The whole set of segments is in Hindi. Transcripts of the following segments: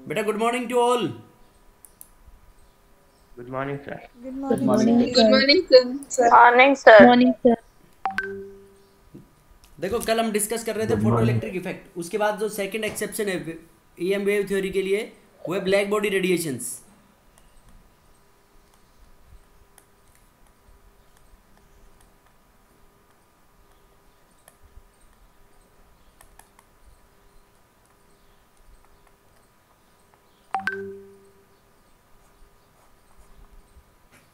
बेटा good morning to all. Good morning sir. Good Good morning, morning, sir. Good sir. morning, sir. Morning sir. Morning, sir. देखो कल हम डिस्कस कर रहे थे good photo morning. Electric effect, उसके बाद जो सेकंड एक्सेप्शन है ईएम वेव थ्योरी के लिए वो है ब्लैक बॉडी रेडिएशंस।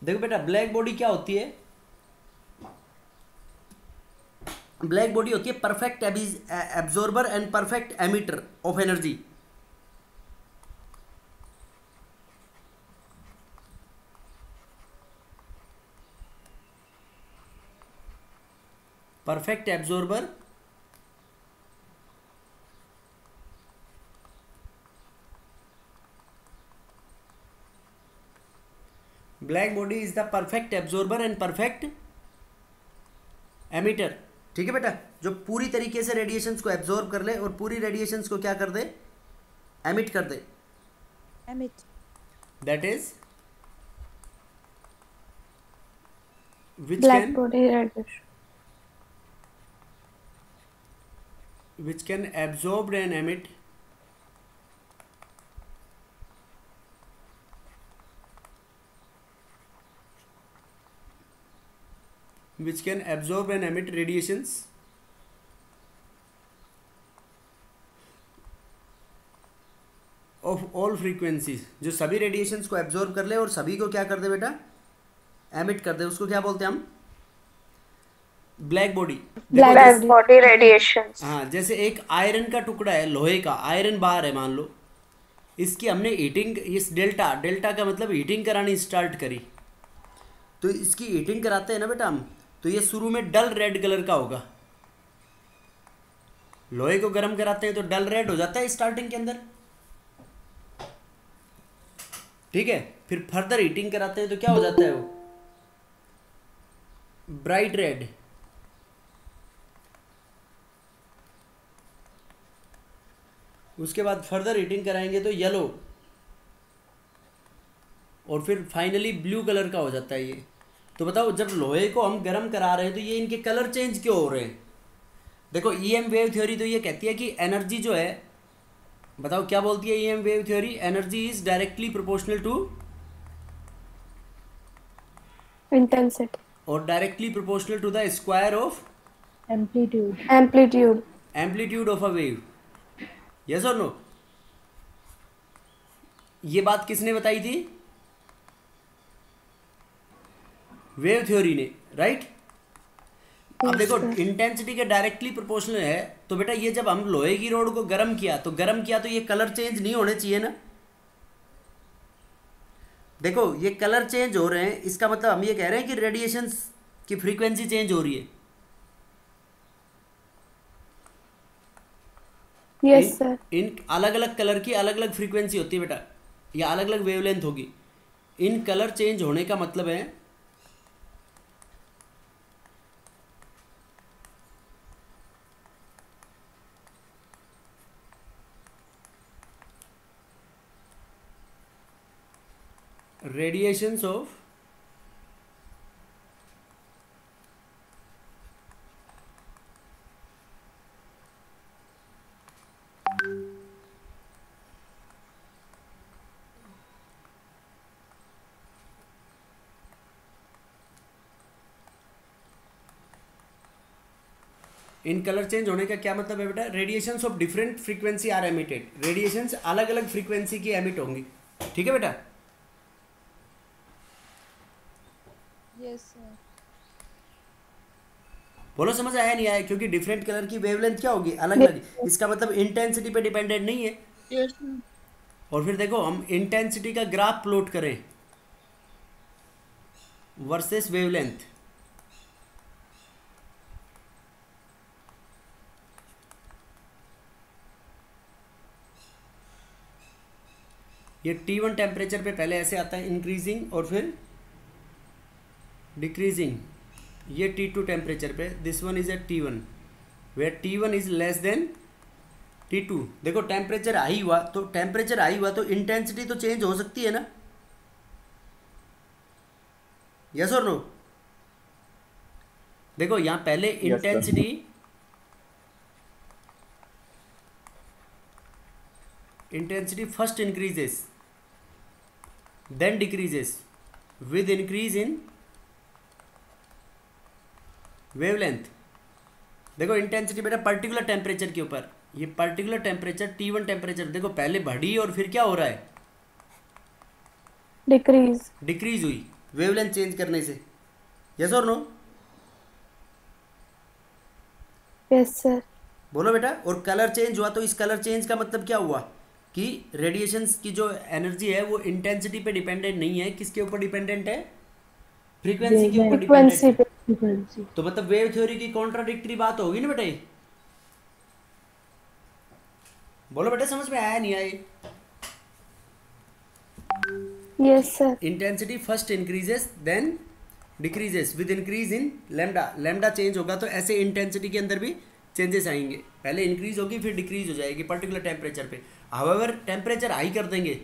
देखो बेटा ब्लैक बॉडी क्या होती है। ब्लैक बॉडी होती है perfect absorber and perfect emitter of energy. Perfect absorber black body is the perfect absorber and perfect emitter. ठीक है बेटा, जो पूरी तरीके से रेडिएशंस को एब्जॉर्ब कर ले और पूरी रेडिएशंस को क्या कर दे, एमिट कर दे। Emit. That is which black can body radiation. which can absorb and emit radiations of all frequencies। जो सभी रेडिएशंस को एब्जॉर्ब कर ले और सभी को क्या कर दे बेटा, एमिट कर दे, उसको क्या बोलते हैं हम, black body. Black body radiation. हाँ, जैसे एक आयरन का टुकड़ा है, लोहे का आयरन बार है मान लो, इसकी हमने हीटिंग, इस डेल्टा, डेल्टा का मतलब हीटिंग करानी स्टार्ट करी, तो इसकी हीटिंग कराते हैं ना बेटा हम, तो ये शुरू में डल रेड कलर का होगा। लोहे को गर्म कराते हैं तो डल रेड हो जाता है स्टार्टिंग के अंदर, ठीक है। फिर फर्दर हीटिंग कराते हैं तो क्या हो जाता है वो, ब्राइट रेड। उसके बाद फर्दर हीटिंग कराएंगे तो येलो, और फिर फाइनली ब्लू कलर का हो जाता है ये। तो बताओ जब लोहे को हम गर्म करा रहे हैं तो ये इनके कलर चेंज क्यों हो रहे हैं। देखो ईएम वेव थ्योरी तो ये कहती है कि एनर्जी जो है, बताओ क्या बोलती है EM wave theory, energy is directly proportional to intensity और directly proportional to the square of Amplitude. Amplitude. Amplitude of a wave. Yes और नो। ये बात किसने बताई थी, वेव थ्योरी ने, राइट। अब देखो इंटेंसिटी के डायरेक्टली प्रोपोर्शनल है, तो बेटा ये जब हम लोहे की रोड को गर्म किया तो ये कलर चेंज नहीं होने चाहिए ना। देखो ये कलर चेंज हो रहे हैं, इसका मतलब हम ये कह रहे हैं कि रेडिएशंस की फ्रीक्वेंसी चेंज हो रही है। Yes sir. इन अलग अलग कलर की अलग अलग फ्रीक्वेंसी होती है बेटा, या अलग अलग वेवलेंथ होगी। इन कलर चेंज होने का मतलब है radiations of इन कलर चेंज होने का क्या मतलब है बेटा, radiations of different frequency are emitted. Radiations अलग अलग फ्रीक्वेंसी की एमिट होंगी, ठीक है बेटा। Yes, sir. बोलो समझ आया नहीं आया, क्योंकि डिफरेंट कलर की वेवलेंथ क्या होगी, अलग अलग। इसका मतलब इंटेंसिटी पे डिपेंडेंट नहीं है। Yes, sir. और फिर देखो हम इंटेंसिटी का ग्राफ प्लॉट करें वर्सेस वेवलेंथ, ये T1 टेम्परेचर पे पहले ऐसे आता है इंक्रीजिंग और फिर डिक्रीजिंग। ये T2 टेम्परेचर पे, this one is at T1 where T1 is less than T2। देखो टेम्परेचर हाई हुआ तो इंटेंसिटी तो चेंज हो सकती है ना, यस और नो। देखो यहाँ पहले yes sir. Intensity first increases then decreases with increase in wavelength. देखो इंटेंसिटी बेटा पर्टिकुलर टेम्परेचर के ऊपर, ये पर्टिकुलर टेम्परेचर T1 टेम्परेचर देखो पहले बढ़ी और फिर क्या हो रहा है, Decrease. डिक्रीज हुई वेवलेंथ चेंज करने से, यस और नो। Yes, sir. बोलो बेटा। और कलर चेंज हुआ तो इस कलर चेंज का मतलब क्या हुआ कि रेडिएशंस की जो एनर्जी है वो इंटेंसिटी पे डिपेंडेंट नहीं है, किसके ऊपर डिपेंडेंट है, फ्रीक्वेंसी के ऊपर डिपेंडेंट Frequency. है। फ्रीक्वेंसी। तो मतलब वेव थ्योरी की कॉन्ट्राडिक्टरी बात होगी ना बेटा ये। बोलो बेटा समझ में आया नहीं आया। Yes, sir. Intensity first increases then decreases with increase in lambda. Lambda change होगा तो ऐसे इंटेंसिटी के अंदर भी चेंजेस आएंगे, पहले इंक्रीज होगी फिर डिक्रीज हो जाएगी पर्टिकुलर टेम्परेचर पे। हाउएवर टेम्परेचर हाई कर देंगे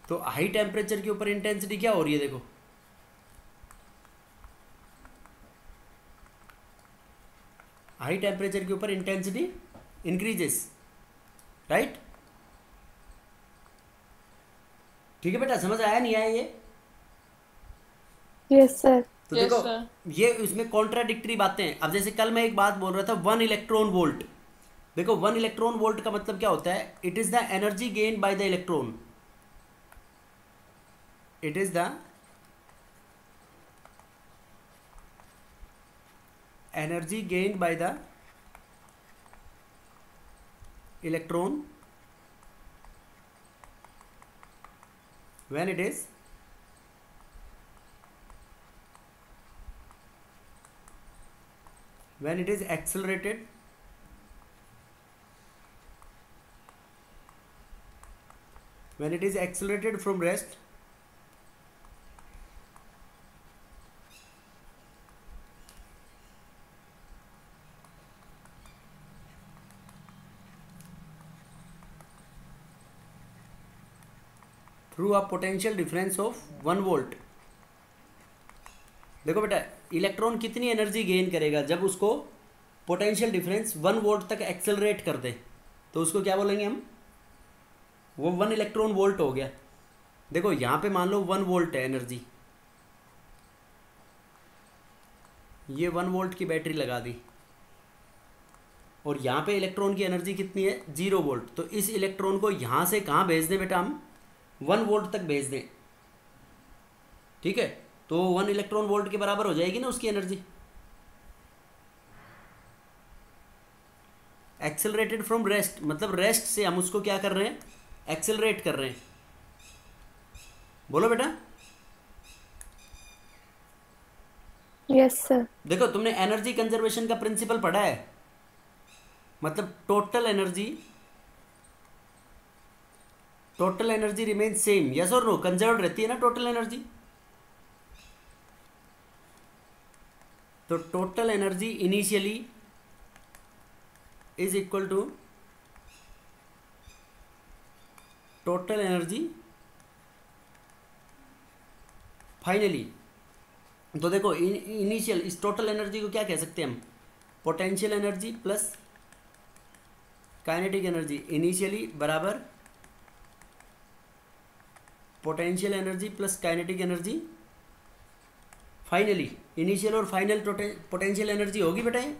तो हाई टेम्परेचर के ऊपर इंटेंसिटी क्या हो रही है, देखो हाई टेम्परेचर के ऊपर इंटेंसिटी इंक्रीजेस, राइट। ठीक है बेटा, समझ आया नहीं आया ये। Yes, sir. तो Yes, देखो sir. ये इसमें कॉन्ट्राडिक्टरी बातें हैं। अब जैसे कल मैं एक बात बोल रहा था 1 इलेक्ट्रॉन वोल्ट। देखो 1 इलेक्ट्रॉन वोल्ट का मतलब क्या होता है, it is the energy gain by the electron, it is the energy gain by the electron when it is accelerated from rest through a potential difference of 1 volt. देखो बेटा इलेक्ट्रॉन कितनी एनर्जी गेन करेगा जब उसको पोटेंशियल डिफरेंस 1 वोल्ट तक एक्सेलरेट कर दे, तो उसको क्या बोलेंगे हम, वो 1 इलेक्ट्रॉन वोल्ट हो गया। देखो यहाँ पे मान लो 1 वोल्ट है एनर्जी, ये 1 वोल्ट की बैटरी लगा दी और यहाँ पे इलेक्ट्रॉन की एनर्जी कितनी है 0 वोल्ट। तो इस इलेक्ट्रॉन को यहाँ से कहाँ भेज दें बेटा, हम 1 वोल्ट तक भेज दें, ठीक है। तो 1 इलेक्ट्रॉन वोल्ट के बराबर हो जाएगी ना उसकी एनर्जी। एक्सेलरेटेड फ्रॉम रेस्ट मतलब रेस्ट से हम उसको क्या कर रहे हैं, एक्सेलरेट कर रहे हैं। बोलो बेटा। Yes, sir. देखो तुमने एनर्जी कंजर्वेशन का प्रिंसिपल पढ़ा है, मतलब total energy remain same, yes और नो, कंजर्व रहती है ना टोटल एनर्जी। तो total energy initially is equal to total energy finally. तो देखो इनिशियल इस टोटल एनर्जी को क्या कह सकते हैं हम, potential energy plus kinetic energy initially बराबर potential energy plus kinetic energy finally. Initial और फाइनल पोटेंशियल एनर्जी होगी बेटा ये,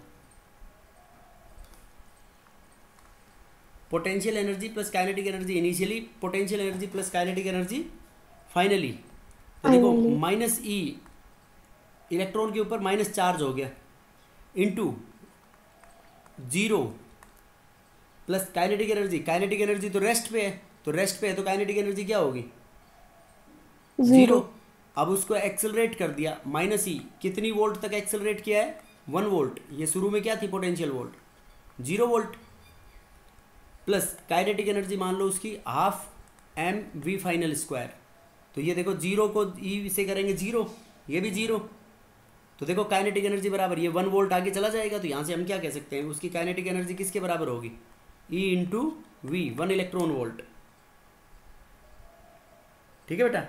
potential energy plus kinetic energy initially, potential energy plus kinetic energy finally. तो देखो Finally. माइनस ई इलेक्ट्रॉन के ऊपर माइनस चार्ज हो गया इनटू 0 प्लस काइनेटिक एनर्जी तो रेस्ट पे है, तो काइनेटिक एनर्जी क्या होगी 0। अब उसको एक्सेलरेट कर दिया माइनस ई, कितनी वोल्ट तक एक्सेलरेट किया है 1 वोल्ट। ये शुरू में क्या थी potential volt 0 volt plus kinetic energy मान लो उसकी हाफ mv फाइनल स्क्वायर। तो ये देखो 0 को ई से करेंगे 0, ये भी 0। तो देखो काइनेटिक एनर्जी बराबर ये 1 वोल्ट आगे चला जाएगा, तो यहाँ से हम क्या कह सकते हैं उसकी काइनेटिक एनर्जी किसके बराबर होगी E into V, 1 electron volt. ठीक है बेटा।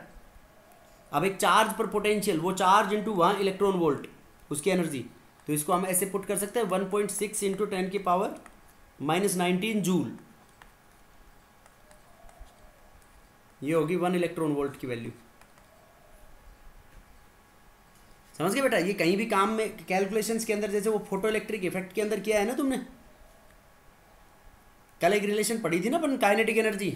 अब एक चार्ज पर पोटेंशियल, वो चार्ज इंटू वहाँ इलेक्ट्रॉन वोल्ट, उसकी एनर्जी, तो इसको हम ऐसे पुट कर सकते हैं 1.6 इंटू 10⁻⁻19 जूल। ये होगी 1 इलेक्ट्रॉन वोल्ट की वैल्यू। समझ गए बेटा। ये कहीं भी काम में कैलकुलेशंस के अंदर, जैसे वो फोटो इलेक्ट्रिक इफेक्ट के अंदर किया है ना तुमने, कल एक रिलेशन पढ़ी थी ना अपन, काइनेटिक एनर्जी।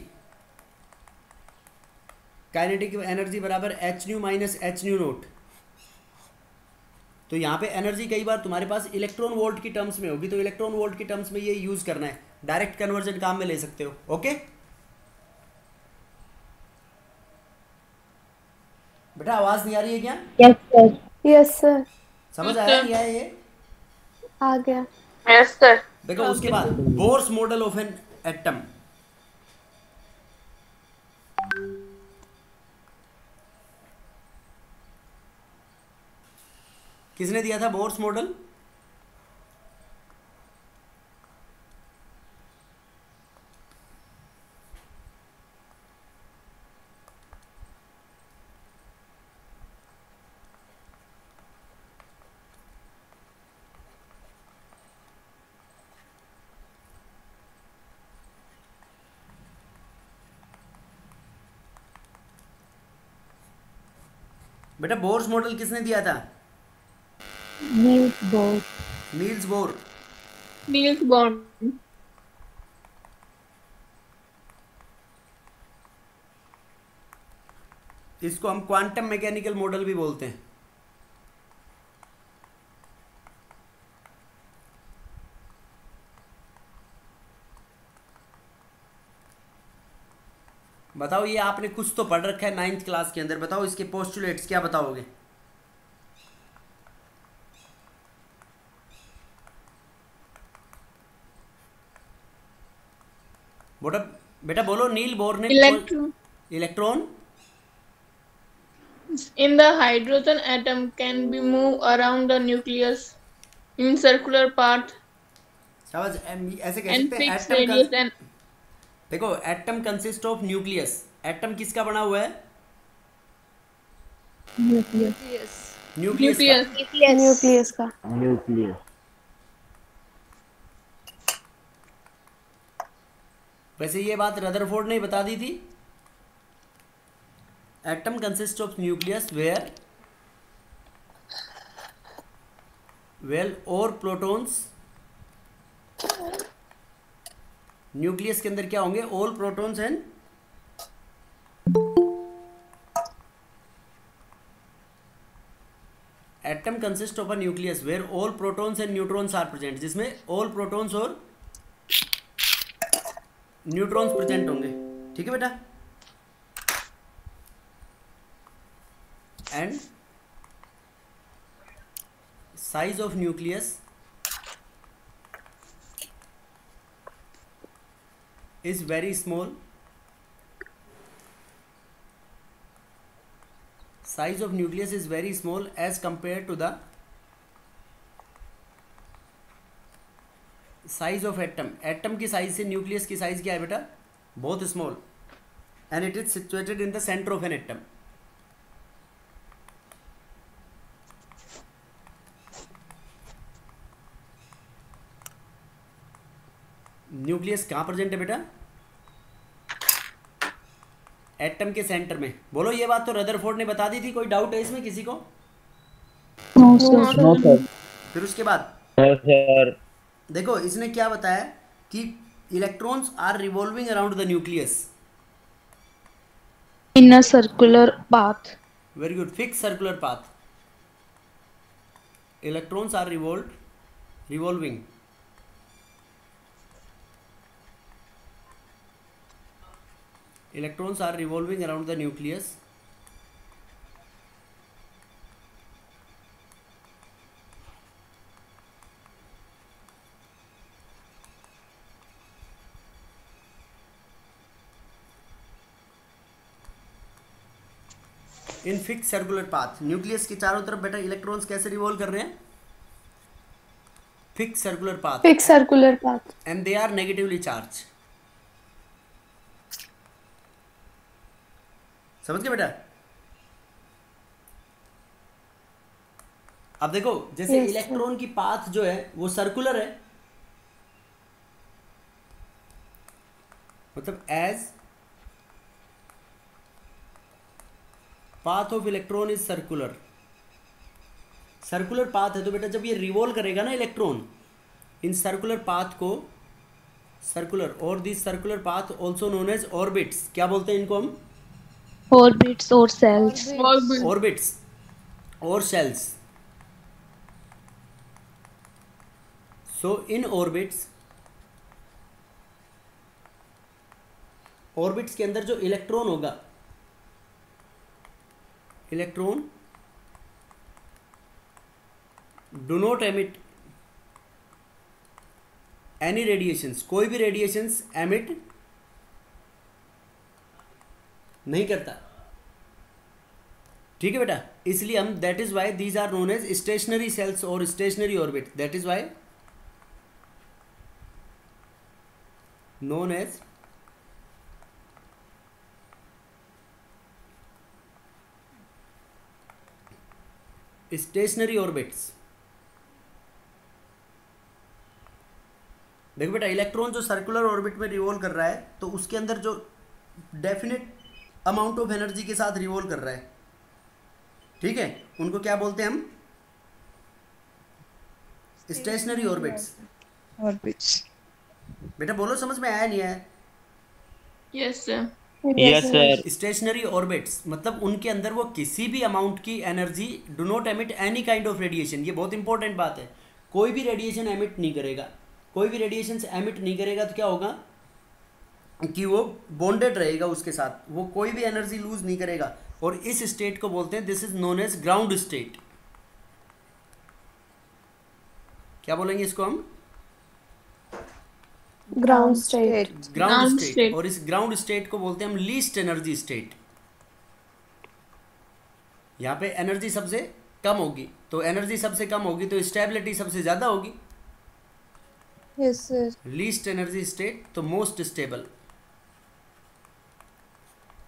काइनेटिक एनर्जी बराबर H new minus H new note. तो यहाँ पे एनर्जी कई बार तुम्हारे पास इलेक्ट्रॉन वोल्ट की टर्म्स में होगी, तो इलेक्ट्रॉन वोल्ट की टर्म्स में ये यूज करना है, डायरेक्ट कन्वर्जन काम में ले सकते हो। ओके बेटा, आवाज नहीं आ रही है क्या? Yes sir. Yes sir. समझ आया नहीं आया ये? आ गया। Yes sir. देखो उसके बाद Bohr's model of an atom. किसने दिया था बोर्स मॉडल? बेटा बोर्स मॉडल किसने दिया था? Niels Bohr. Niels Bohr. Niels Bohr. इसको हम क्वांटम मैकेनिकल मॉडल भी बोलते हैं। बताओ, ये आपने कुछ तो पढ़ रखा है 9th क्लास के अंदर, बताओ इसके पोस्टुलेट्स क्या बताओगे? बेटा बेटा बोलो, नील बोर ने electron in the hydrogen atom can be moved around the nucleus in circular path समझ ऐसे कह and सकते हैं fixed एटम radius and देखो atom consist of nucleus. Atom किसका बना हुआ है? न्यूक्लियस। न्यूक्लियस का। न्यूक्लियस का। न्यूक्लियस। वैसे ये बात रदरफोर्ड ने बता दी थी। Atom consist of nucleus well और प्रोटॉन्स। न्यूक्लियस के अंदर क्या होंगे? All protons and atom consist of a nucleus where all protons and neutrons are present, जिसमें ऑल प्रोटॉन्स और न्यूट्रॉन्स प्रेजेंट होंगे। ठीक है बेटा। And size of nucleus is very small. Size of nucleus is very small as compared to the size of atom. Atom की size से nucleus की size क्या है बेटा? बहुत small. And it is situated in the center of an atom. Nucleus कहाँ प्रेजेंट है बेटा? एटम के सेंटर में। बोलो, ये बात तो रदरफोर्ड ने बता दी थी, कोई डाउट है इसमें किसी को? No sir. फिर उसके बाद सर देखो इसने क्या बताया कि electrons are revolving around the nucleus In a circular path. Very good, fix circular path. Electrons are revolving electrons are revolving around the nucleus in fix circular path. Nucleus के चारों तरफ बेटा इलेक्ट्रॉन्स कैसे रिवॉल्व कर रहे हैं? fixed circular path, Fixed circular path. and they are negatively charged. समझ गए बेटा? अब देखो जैसे Yes, sir. इलेक्ट्रॉन की पाथ जो है वो सर्कुलर है, मतलब as path of electron is circular, circular path है, तो बेटा जब ये रिवॉल्व करेगा ना इलेक्ट्रॉन इन सर्कुलर पाथ को, सर्कुलर और this circular path also known as orbits, क्या बोलते हैं इनको हम? Orbits or cells. Orbit. Orbits और shells. So in orbits, orbits के अंदर जो इलेक्ट्रॉन होगा, electron do not emit any radiations, कोई भी रेडिएशंस एमिट नहीं करता. ठीक है बेटा, इसलिए हम that is why these are known as stationary cells और stationary orbit, that is why known as stationary orbits. देखो बेटा इलेक्ट्रॉन जो सर्कुलर ऑर्बिट में रिवॉल्व कर रहा है तो उसके अंदर जो डेफिनेट अमाउंट ऑफ एनर्जी के साथ रिवॉल्व कर रहा है, ठीक है, उनको क्या बोलते हैं हम? Stationary orbits. ऑर्बिट्स. बेटा बोलो, समझ में आया नहीं आया? Yes, sir. Yes, sir. Stationary orbits मतलब उनके अंदर वो किसी भी अमाउंट की energy do not emit any kind of radiation. ये बहुत इंपॉर्टेंट बात है, कोई भी रेडिएशन एमिट नहीं करेगा. कोई भी रेडिएशन एमिट नहीं करेगा तो क्या होगा कि वो बॉन्डेड रहेगा उसके साथ, वो कोई भी एनर्जी लूज नहीं करेगा, और इस स्टेट को बोलते हैं this is known as ground state. क्या बोलेंगे इसको हम? Ground state. Ground Ground state. state. और इस ग्राउंड स्टेट को बोलते हैं हम लीस्ट एनर्जी स्टेट. यहाँ पे एनर्जी सबसे कम होगी, तो एनर्जी सबसे कम होगी तो स्टेबिलिटी सबसे ज़्यादा होगी. Yes sir. Least energy state तो मोस्ट स्टेबल.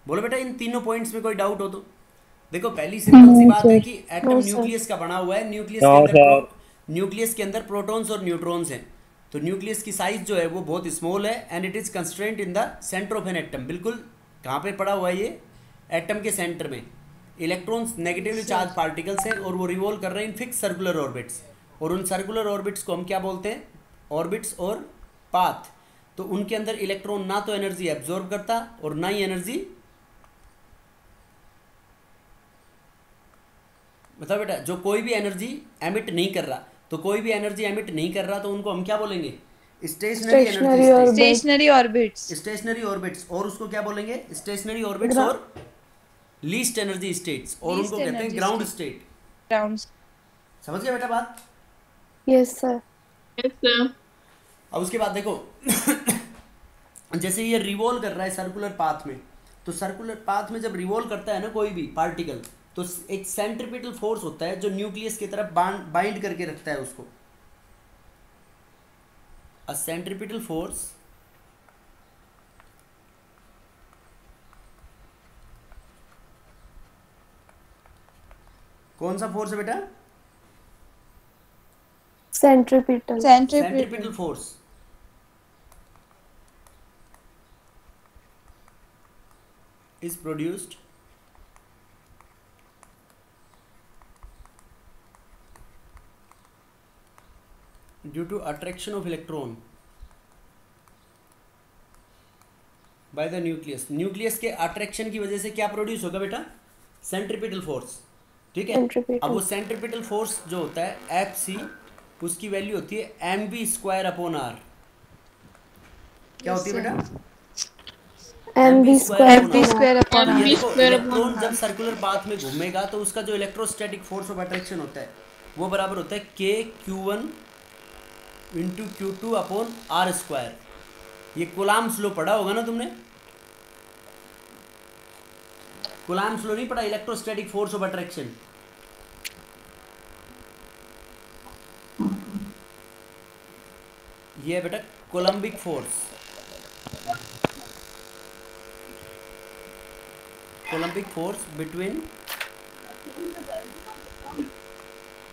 बोलो बेटा इन तीनों पॉइंट्स में कोई डाउट हो तो? देखो पहली सिंपल सी बात है कि एटम No, sir. न्यूक्लियस का बना हुआ है, न्यूक्लियस No, के अंदर sir. न्यूक्लियस के अंदर प्रोटॉन्स और न्यूट्रॉन्स हैं, तो न्यूक्लियस की साइज जो है वो बहुत स्मॉल है and it is constraint in the centre of an atom. बिल्कुल कहाँ पे पड़ा हुआ है ये? एटम के सेंटर में. इलेक्ट्रॉन्स नेगेटिवली चार्ज पार्टिकल्स हैं और वो रिवॉल्व कर रहे हैं इन फिक्स सर्कुलर ऑर्बिट्स, और उन सर्कुलर ऑर्बिट्स को हम क्या बोलते हैं? ऑर्बिट्स और पाथ. तो उनके अंदर इलेक्ट्रॉन ना तो एनर्जी एब्जॉर्ब करता और ना ही एनर्जी, बताओ बेटा, जो कोई भी एनर्जी एमिट नहीं कर रहा, तो कोई भी एनर्जी एमिट नहीं कर रहा तो उनको हम क्या बोलेंगे? Stationary Stationary energy. orbit. Stationary orbits. Stationary orbits. और उसको क्या बोलेंगे? स्टेशनरी ऑर्बिट्स और लीस्ट एनर्जी स्टेट्स, और Least उनको कहते हैं energy ground state. State. Ground. समझ गए बेटा बात? Yes, sir. Yes, sir. अब उसके बाद देखो जैसे ये रिवॉल्व कर रहा है सर्कुलर पाथ में, तो सर्कुलर पाथ में जब रिवॉल्व करता है ना कोई भी पार्टिकल, तो एक सेंट्रीपिटल फोर्स होता है जो न्यूक्लियस की तरफ बाइंड करके रखता है उसको. अ सेंट्रीपिटल फोर्स कौन सा फोर्स है बेटा? Centripetal. Centripetal force. is produced due to attraction of electron by the nucleus. Nucleus के अट्रैक्शन की वजह से क्या प्रोड्यूस होगा बेटा? Centripetal force. ठीक है. Centripetal. अब वो सेंट्रीपिटल फोर्स जो होता है Fc, उसकी वैल्यू होती है mv²/r. क्या होती है बेटा? mv square. mv square upon mv ये देखो, square इलेक्ट्रॉन upon जब सर्कुलर पाथ में घूमेगा तो उसका जो इलेक्ट्रोस्टैटिक फोर्स ऑफ अट्रैक्शन होता है वो बराबर होता है kq1 इंटू q2/r². ये कूलाम्स लॉ पढ़ा होगा ना तुमने? कूलाम्स लॉ नहीं पढ़ा? Electrostatic force of attraction. ये है बेटा coulombic force. Coulombic force between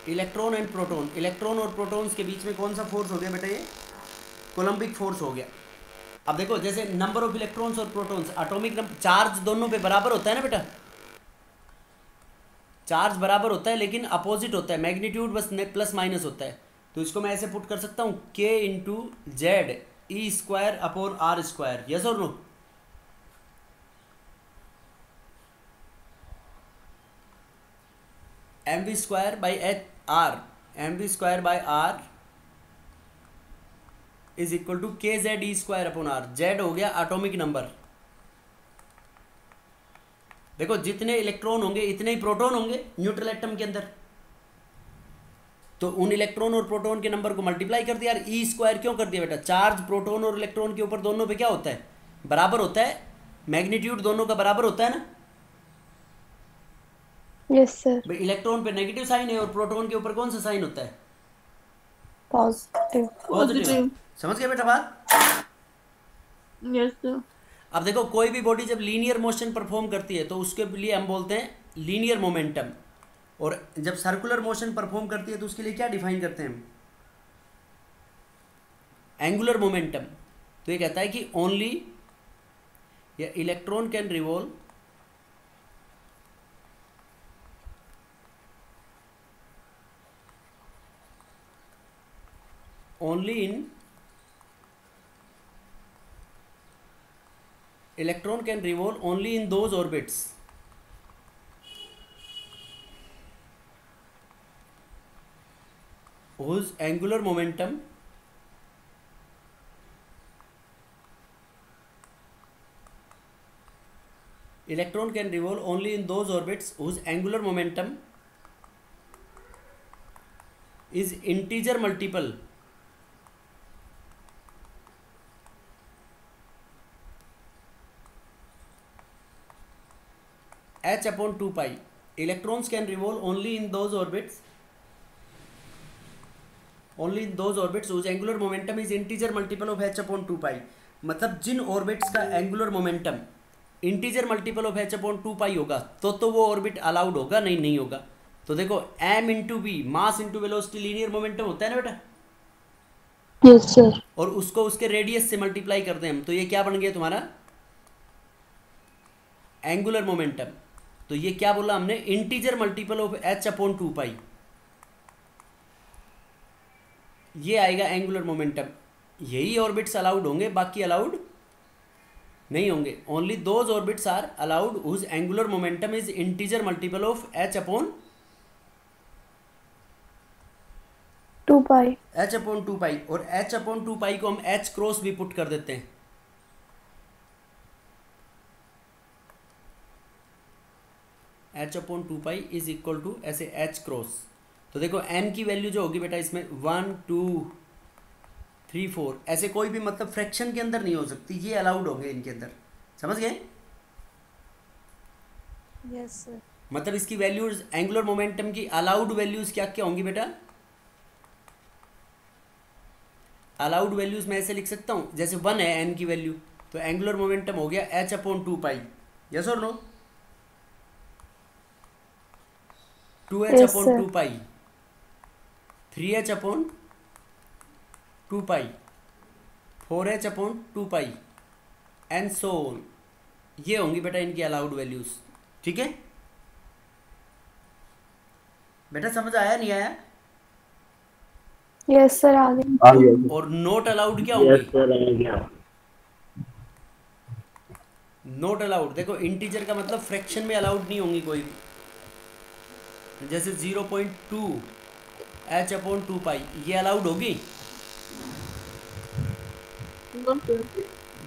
electron and proton. Electron और प्रोटॉन्स के बीच में कौन सा फोर्स हो गया बेटा? ये कोलम्बिक फोर्स हो गया। अब देखो जैसे नंबर ऑफ इलेक्ट्रॉन्स और प्रोटॉन्स, एटॉमिक चार्ज दोनों पे बराबर होता है ना बेटा, चार्ज बराबर होता है लेकिन अपोजिट होता है, मैग्नीट्यूड बस प्लस माइनस होता है। तो इसको मैं ऐसे पुट कर सकता हूँ k into Z E square upon are square. Yes और no? M we square by h r, m we square by r is equal to k Z E square upon r. Z हो गया एटॉमिक नंबर। देखो जितने इलेक्ट्रॉन होंगे इतने ही प्रोटॉन होंगे न्यूट्रल एटम के अंदर, तो उन इलेक्ट्रॉन और प्रोटॉन के नंबर को मल्टीप्लाई कर दिया। यार ई स्क्वायर क्यों कर दिया बेटा? चार्ज प्रोटॉन और इलेक्ट्रॉन के ऊपर दोनों पे क्या होता है? बराबर होता है, मैग्नीट्यूड दोनों का बराबर होता है ना। Yes sir. भाई इलेक्ट्रॉन पे नेगेटिव साइन है और प्रोटॉन के ऊपर कौन सा साइन होता है? पॉजिटिव। पॉजिटिव। समझ गए बेटा बात? Yes sir. अब देखो कोई भी बॉडी जब लीनियर मोशन परफॉर्म करती है तो उसके लिए हम बोलते हैं लीनियर मोमेंटम, और जब सर्कुलर मोशन परफॉर्म करती है तो उसके लिए क्या डिफाइन करते हैं हम? Angular momentum. तो ये कहता है कि ओनली या electron can revolve only in electron can revolve only in those orbits whose angular momentum electron can revolve only in those orbits whose angular momentum is integer multiple h upon 2 pi. Electrons can revolve only in those orbits whose angular momentum is integer multiple of h upon 2 pi. मतलब जिन ऑर्बिट्स का angular momentum integer multiple of h upon 2 पाई होगा तो वो ऑर्बिट अलाउड होगा, नहीं होगा। तो देखो m into B, mass into velocity, linear momentum होता है ना बेटा। Yes sir. और उसको उसके रेडियस से मल्टीप्लाई करते हैं हम, तो ये क्या बन गया तुम्हारा? Angular momentum. तो ये क्या बोला हमने? Integer multiple of h upon 2 pi, ये आएगा एंगुलर मोमेंटम। यही ऑर्बिट्स अलाउड होंगे, बाकी अलाउड नहीं होंगे। Only those orbits are allowed whose angular momentum is integer multiple of h upon 2 pi. h upon 2 pi, और h अपॉन 2 पाई को हम h क्रॉस भी पुट कर देते हैं। h upon 2 pi is equal to ऐसे h क्रॉस। तो देखो n की वैल्यू जो होगी बेटा इसमें 1 2 3 4 ऐसे कोई भी मतलब फ्रैक्शन के अंदर नहीं हो सकती, ये अलाउड होंगे इनके अंदर। समझ गए? Yes sir. मतलब इसकी वैल्यूज एंगुलर मोमेंटम की अलाउड वैल्यूज क्या क्या होंगी बेटा? अलाउड वैल्यूज मैं ऐसे लिख सकता हूँ, जैसे 1 है n की वैल्यू, तो एंगुलर मोमेंटम हो गया h अपॉन 2 पाई। यस और no? 2h Yes, upon sir. 2 pi, 3h upon 2 pi, 4h upon 2 pi and so on. ये होंगी बेटा इनकी अलाउड वैल्यूज। ठीक है बेटा, समझ आया नहीं आया? यस सर, आगे। आ गया। और नॉट अलाउड क्या यस होंगी? सर, आ गया। नॉट अलाउड, देखो इंटीजर का मतलब फ्रैक्शन में अलाउड नहीं होंगी कोई भी, जैसे 0.2 h अपॉन 2 पाई, ये अलाउड होगी।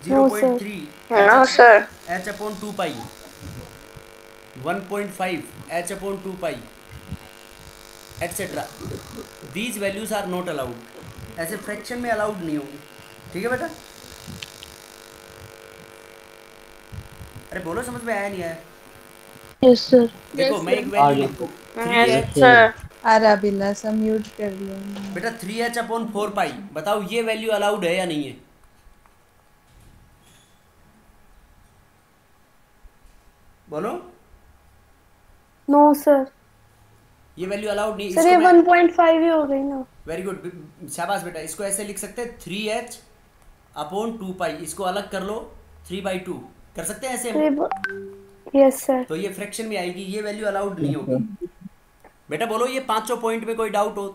0.3 no sir. h upon 2 pi, 1.5 h upon 2 pi etcetera, these values are not allowed. ऐसे फ्रैक्शन में अलाउड नहीं होंगी। ठीक है बेटा? अरे बोलो, समझ में आया नहीं आया? Yes sir. देखो Yes, मैं एक sir. वैल्यू लिखूँ, यस सर। आ रहा अभिलाषा म्यूट कर दिया मैंने। बेटा 3h/4 पाई, बताओ ये वैल्यू अलाउड है या नहीं है? बोलो। नो सर, ये वैल्यू अलाउड नहीं, सर ये इसको मैं 1.5 ही हो गई ना। वेरी गुड, शाबाश बेटा। इसको ऐसे लिख सकते हैं 3h/2 पाई, इसको अलग कर लो 3/2, कर सकते हैं ऐसे हम? Yes sir. तो ये फ्रैक्शन में आएगी, ये वैल्यू अलाउड नहीं होगी। बेटा बोलो ये पांचों पॉइंट में कोई डाउट हो?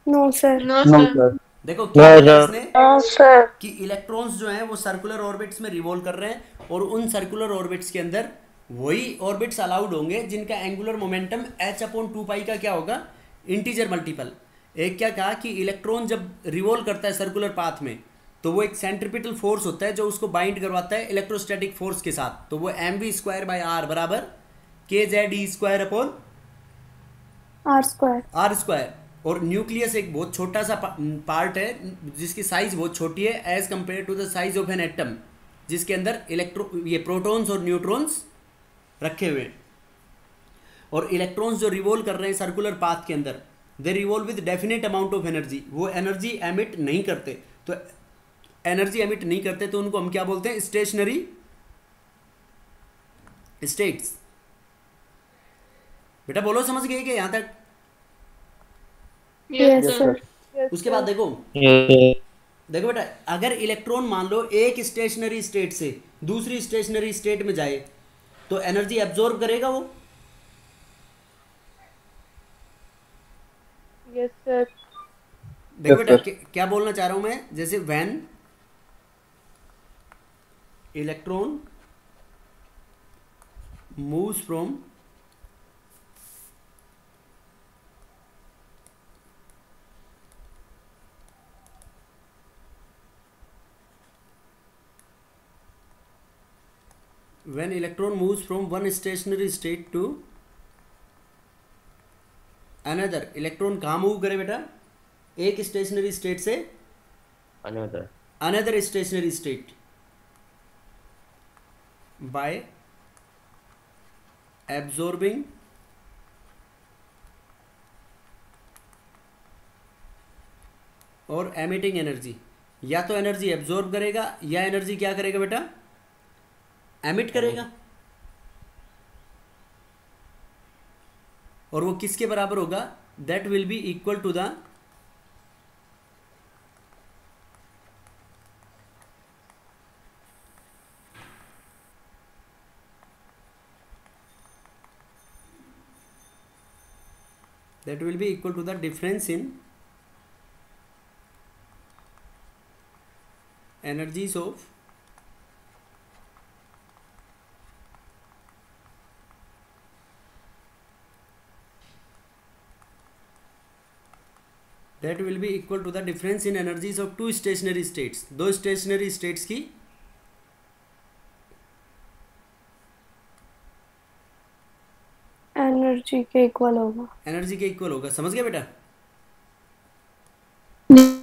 No sir. No no sir. Sir. देखो क्या No, बोला sir. इसने नो सर। कि इलेक्ट्रॉन्स जो हैं वो सर्कुलर ऑर्बिट्स में रिवॉल्व कर रहे हैं और उन सर्कुलर ऑर्बिट्स के अंदर वही ऑर्बिट्स अलाउड होंगे जिनका एंगुलर मोमेंटम h/2 पाई का क्या होगा, इंटीजर मल्टीपल। एक क्या कहा कि इलेक्ट्रॉन जब रिवॉल्व करता है सर्कुलर पाथ में तो वो एक सेंट्रीपिटल फोर्स होता है जो उसको बाइंड करवाता है इलेक्ट्रोस्टैटिक फोर्स के साथ, तो वो mv² बराबर kze² r²। और न्यूक्लियस एक बहुत छोटा सा पार्ट है जिसकी साइज बहुत छोटी है as compare to the size of an atom, जिसके अंदर ये प्रोटॉन्स और न्यूट्रॉन्स रखे हुए हैं। और इलेक्ट्रॉन्स जो रिवॉल्व कर रहे हैं सर्कुलर पाथ के अंदर, दे revolve with definite amount of energy, वो एनर्जी एमिट नहीं करते। तो एनर्जी एमिट नहीं करते तो उनको हम क्या बोलते हैं, स्टेशनरी स्टेट्स। बेटा बोलो समझ गए क्या यहां तक? Yes sir. उसके बाद देखो Yes. देखो बेटा, अगर इलेक्ट्रॉन मान लो एक स्टेशनरी स्टेट से दूसरी स्टेशनरी स्टेट में जाए तो एनर्जी एब्जॉर्ब करेगा वो? Yes sir. देखो Yes, बेटा sir. क्या बोलना चाह रहा हूं मैं, जैसे when electron moves from when electron moves from one stationary state to another, electron कहाँ मूव करे बेटा, एक स्टेशनरी स्टेट से Another. another stationary state by absorbing और emitting एनर्जी। या तो एनर्जी एब्जॉर्ब करेगा या एनर्जी क्या करेगा बेटा, एमिट करेगा। और वो किसके बराबर होगा, that will be equal to the difference in energies of that will be equal to the difference in energies of two stationary states, दो stationary states की एनर्जी के इक्वल होगा। एनर्जी के इक्वल होगा। समझ गया बेटा?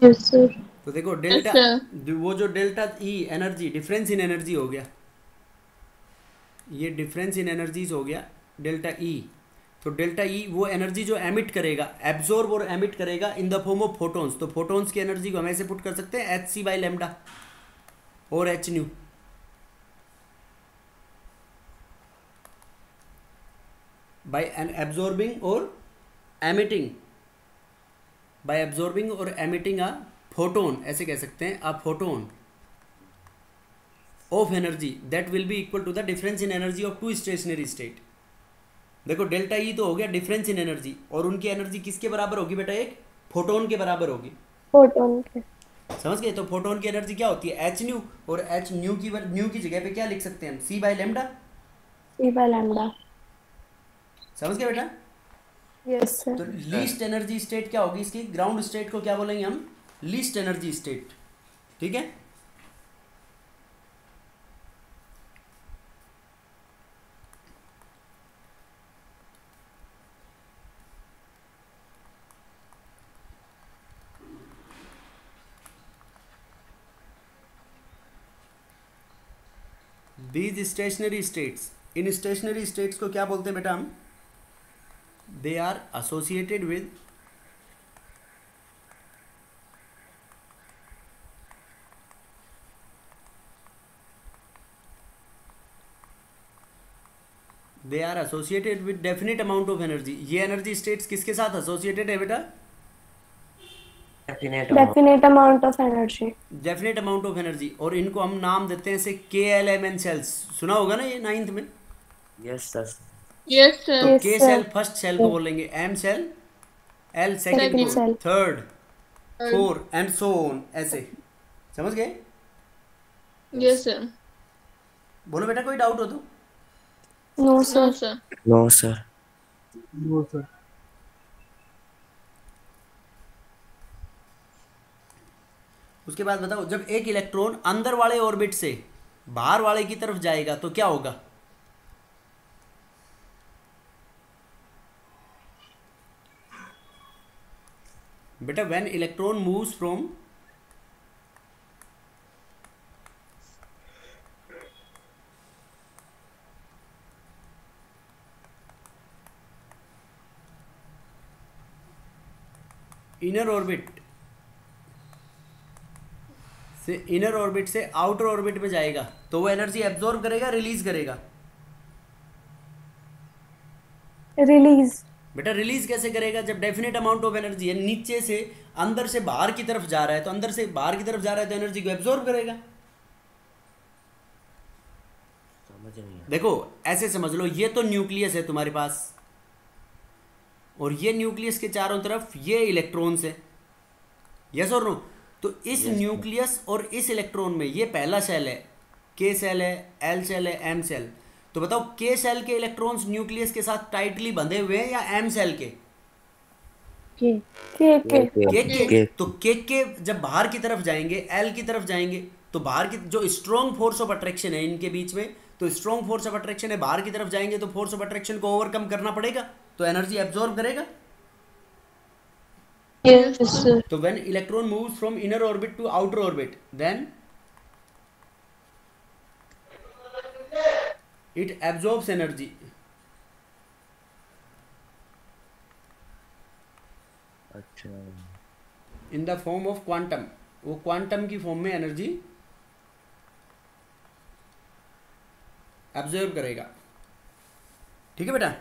Yes sir. तो देखो Yes, डेल्टा, sir. वो जो delta E energy, difference in energy हो गया, ये डिफरेंस इन एनर्जीज हो गया डेल्टा ई। तो डेल्टा ई वो एनर्जी जो एमिट करेगा, एब्जॉर्ब और एमिट करेगा in the form of photons. तो फोटॉन्स की एनर्जी को हम ऐसे पुट कर सकते हैं hc/λ और एच न्यू। बाय एब्जॉर्बिंग और एमिटिंग, बाय एब्जॉर्बिंग और एमिटिंग अ फोटोन, ऐसे कह सकते हैं a photon of energy that will be equal to the difference in energy of two stationary state. देखो डेल्टा ई तो हो गया डिफरेंस इन एनर्जी, और उनकी एनर्जी किसके बराबर होगी बेटा, एक फोटोन के बराबर होगी। फोटोन के। समझ गए? तो फोटोन की एनर्जी क्या होती है, एच न्यू, और एच न्यू की जगह पे क्या लिख सकते हैं हम, c/λ। c/λ। समझ गए बेटा? यस तो सर। लीस्ट एनर्जी स्टेट क्या होगी इसकी, ग्राउंड स्टेट को क्या बोलेंगे हम, लीस्ट एनर्जी स्टेट। ठीक है? दीज स्टेशनरी स्टेट्स, इन स्टेशनरी स्टेट्स को क्या बोलते हैं बेटा हम, they are associated with definite amount of energy. ये एनर्जी स्टेट्स किसके साथ एसोसिएटेड है बेटा? Definite amount. Definite amount of energy. Definite amount of energy. और इनको हम नाम देते हैं से KLMN सेल्स। सुना होगा ना ये 9th में। Yes sir. Yes, sir. तो Yes, K sir. Cell first cell को बोलेंगे, M cell, L second Second को, cell. Third, four and so on, ऐसे। समझ गए? Yes, sir. बोलो बेटा, कोई डाउट हो तो? No, sir. No, sir. No sir. No sir. उसके बाद बताओ, जब एक इलेक्ट्रॉन अंदर वाले ऑर्बिट से बाहर वाले की तरफ जाएगा तो क्या होगा? बेटा when electron moves from inner orbit से आउटर ऑर्बिट में जाएगा तो वो एनर्जी एब्जॉर्ब करेगा, रिलीज करेगा? Release. बेटा रिलीज कैसे करेगा? जब डेफिनेट अमाउंट ऑफ एनर्जी है, नीचे से अंदर से बाहर की तरफ जा रहा है, तो अंदर से बाहर की तरफ जा रहा है तो एनर्जी को एब्जॉर्ब करेगा। समझ नहीं आया। देखो ऐसे समझ लो, ये तो न्यूक्लियस है तुम्हारे पास, और ये न्यूक्लियस के चारों तरफ ये इलेक्ट्रॉन्स है। यस और नो? तो इस न्यूक्लियस और इस इलेक्ट्रॉन में ये पहला सेल है, K सेल है, L सेल है, M सेल। तो बताओ K सेल के इलेक्ट्रॉन्स न्यूक्लियस के साथ टाइटली बंधे हुए हैं या M सेल के? K. के तो के जब बाहर की तरफ जाएंगे, L की तरफ जाएंगे, तो बाहर की जो स्ट्रॉन्ग फोर्स ऑफ अट्रैक्शन है इनके बीच में, तो स्ट्रॉन्ग फोर्स ऑफ अट्रैक्शन है, बाहर की तरफ जाएंगे तो फोर्स ऑफ अट्रैक्शन को ओवरकम करना पड़ेगा, तो एनर्जी एब्जॉर्ब करेगा। Yes, sir. तो when electron moves from inner orbit to outer orbit, then it absorbs energy. अच्छा। In the form of quantum, वो क्वांटम की फॉर्म में एनर्जी एब्जॉर्ब करेगा। ठीक है बेटा?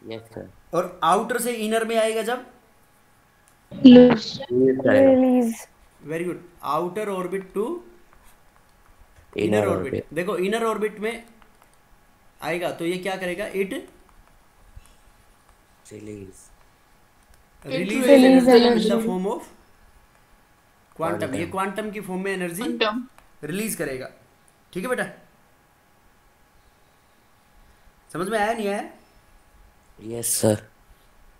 Yes sir. और आउटर से इनर में आएगा जब? Release. Release. Very good. Outer orbit to Inner inner orbit. Orbit. देखो इनर ऑर्बिट में आएगा तो ये क्या करेगा? It Release. Release release energy in energy. The form of quantum. Quantum. ये क्वांटम की फॉर्म में एनर्जी Quantum. रिलीज करेगा। ठीक है बेटा? समझ में आया नहीं आया? Yes sir.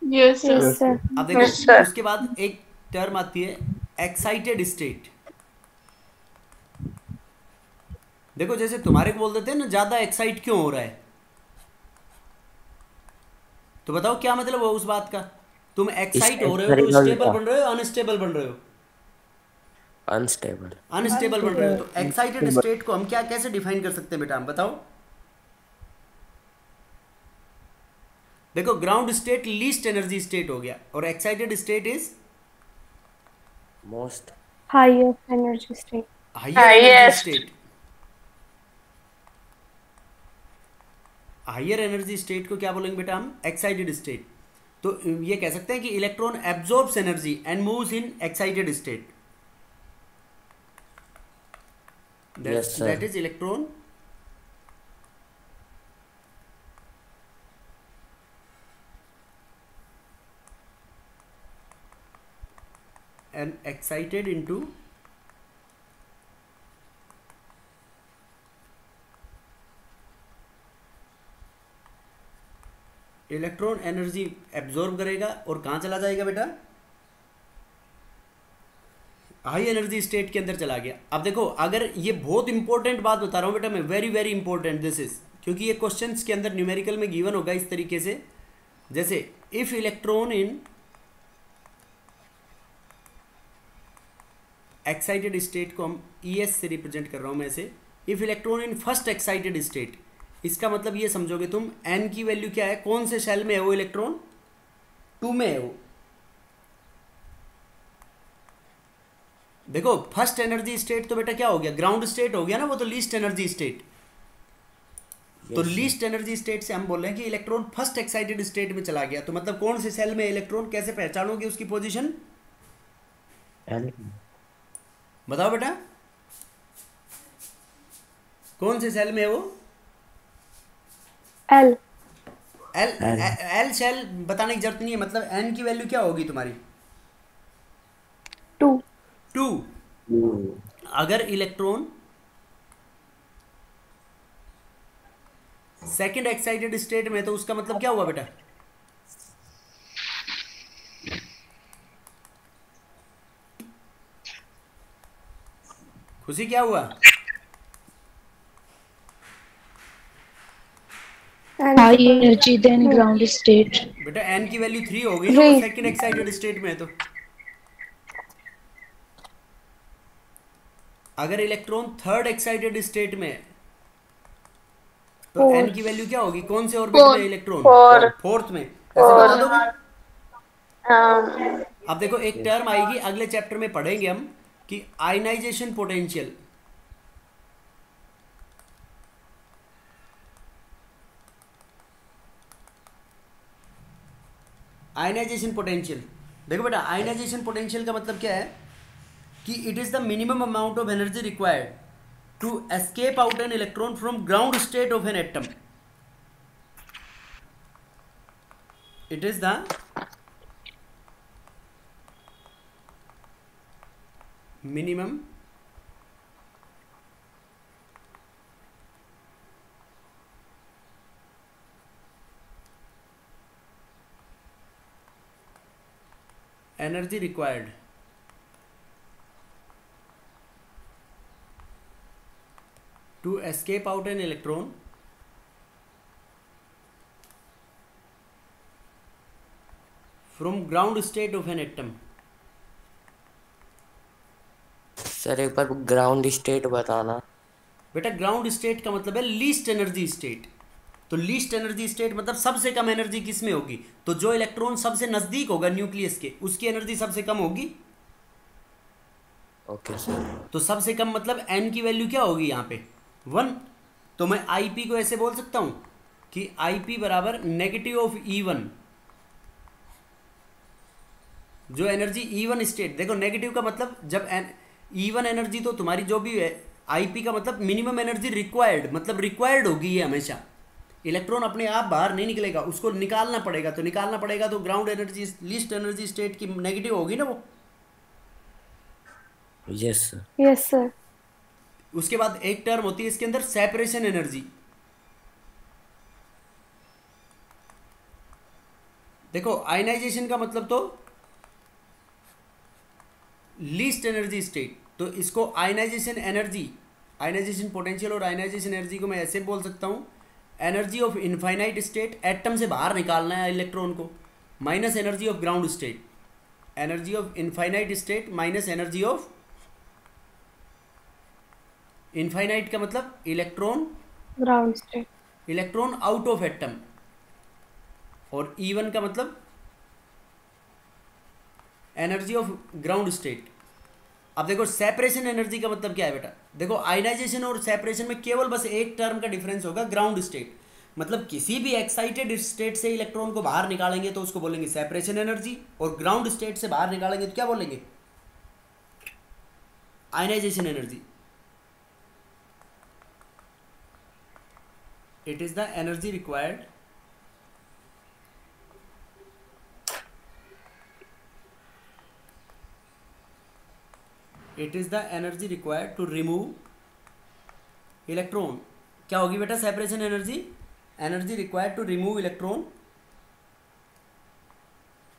Yes, sir. Yes, sir. अब देखो उसके बाद एक टर्म आती है एक्साइटेड स्टेट। देखो जैसे तुम्हारे को बोल देते हैं ना, ज्यादा एक्साइट क्यों हो रहा है, तो बताओ क्या मतलब हो उस बात का? तुम एक्साइट हो रहे हो तो स्टेबल बन रहे हो, अनस्टेबल बन रहे हो? अनस्टेबल। अनस्टेबल बन रहे हो। तो एक्साइटेड स्टेट को हम क्या कैसे डिफाइन कर सकते हैं बेटा, हम बताओ? देखो ground state least energy state हो गया, और excited state is most Higher energy state. Higher energy state. Higher energy state को क्या बोलेंगे बेटा हम? Excited state. तो ये कह सकते हैं कि electron absorbs energy and moves in excited state. Yes, sir. That is electron and excited into electron energy absorb करेगा और कहाँ चला जाएगा बेटा? हाई एनर्जी स्टेट के अंदर चला गया। अब देखो अगर ये बहुत इंपॉर्टेंट बात बता रहा हूँ बेटा मैं, very very important this is, क्योंकि ये क्वेश्चंस के अंदर न्यूमेरिकल में गिवन होगा इस तरीके से, जैसे if electron in excited state को हम ES से रिप्रेजेंट कर रहा हूं मैं इसे। If electron in first excited state, इसका मतलब ये समझोगे तुम, n की वैल्यू क्या है, कौन से शेल में है वो इलेक्ट्रॉन, 2 में है वो। देखो फर्स्ट एनर्जी स्टेट तो बेटा क्या हो गया, ग्राउंड स्टेट हो गया ना, वो तो लीस्ट एनर्जी स्टेट। तो लीस्ट एनर्जी स्टेट से हम बोल रहे हैं कि इलेक्ट्रॉन फर्स्ट एक्साइटेड स्टेट में चला गया। तो मतलब कौन से सेल में इलेक्ट्रॉन, कैसे पहचानोगे उसकी पोजीशन, बताओ बेटा, कौन से सेल में है वो? L. एल सेल बताने की जरूरत नहीं है। मतलब एन की वैल्यू क्या होगी तुम्हारी, 2. 2। अगर इलेक्ट्रॉन सेकंड एक्साइटेड स्टेट में, तो उसका मतलब क्या हुआ बेटा, खुशी क्या हुआ? High energy then ground state. बेटा एन की वैल्यू 3 हो गई ना, वो सेकंड एक्साइटेड स्टेट में है। तो अगर इलेक्ट्रॉन थर्ड एक्साइटेड स्टेट में है, तो एन की वैल्यू क्या होगी, कौन से ऑर्बिट में इलेक्ट्रॉन, फोर्थ में। ऐसे बता दोगे? अब देखो एक टर्म आएगी अगले चैप्टर में पढ़ेंगे हम, कि आयनाइजेशन पोटेंशियल। आयनाइजेशन पोटेंशियल, देखो बेटा आयनाइजेशन पोटेंशियल का मतलब क्या है कि it is the minimum amount of energy required to escape out an electron from ground state of an atom. It is the minimum energy required to escape out an electron from ground state of an atom। Sir एक बार ग्राउंड स्टेट बताना। बेटा ग्राउंड स्टेट का मतलब है लीस्ट एनर्जी स्टेट। तो लीस्ट एनर्जी स्टेट मतलब सबसे कम एनर्जी किस में होगी, तो जो इलेक्ट्रॉन सबसे नजदीक होगा न्यूक्लियस के, उसकी एनर्जी सबसे कम होगी। Okay sir. तो सबसे कम मतलब n की वैल्यू क्या होगी यहाँ पे, 1। तो मैं IP को ऐसे बोल सकता हूँ कि IP बराबर नेगेटिव ऑफ E1। जो एनर्जी E1 स्टेट, देखो नेगेटिव का मतलब जब E1 एनर्जी, तो तुम्हारी जो भी है IP का मतलब मिनिमम एनर्जी रिक्वायर्ड, मतलब रिक्वायर्ड होगी ये हमेशा। इलेक्ट्रॉन अपने आप बाहर नहीं निकलेगा, उसको निकालना पड़ेगा। तो निकालना पड़ेगा तो ground energy, least energy state की नेगेटिव होगी ना वो। Yes sir. Yes, sir. उसके बाद एक टर्म होती है इसके अंदर सेपरेशन एनर्जी। देखो आयनाइजेशन का मतलब तो लीस्ट एनर्जी स्टेट, तो इसको आयनाइजेशन एनर्जी, आयनाइजेशन पोटेंशियल और आयनाइजेशन एनर्जी को मैं ऐसे बोल सकता हूं, energy of infinite state, atom से बाहर निकालना है इलेक्ट्रॉन को, minus energy of ground state. Energy of infinite state minus energy of, infinite का मतलब electron, Ground state. Electron out of atom, और E1 का मतलब एनर्जी ऑफ ग्राउंड स्टेट। अब देखो सेपरेशन एनर्जी का मतलब क्या है बेटा, देखो आयनाइजेशन और सेपरेशन में केवल बस एक टर्म का डिफरेंस होगा, ग्राउंड स्टेट। मतलब किसी भी एक्साइटेड स्टेट से इलेक्ट्रॉन को बाहर निकालेंगे तो उसको बोलेंगे सेपरेशन एनर्जी, और ग्राउंड स्टेट से बाहर निकालेंगे तो क्या बोलेंगे, ionization energy. It is the energy required it is the energy required to remove electron. क्या होगी बेटा separation energy, energy required to remove electron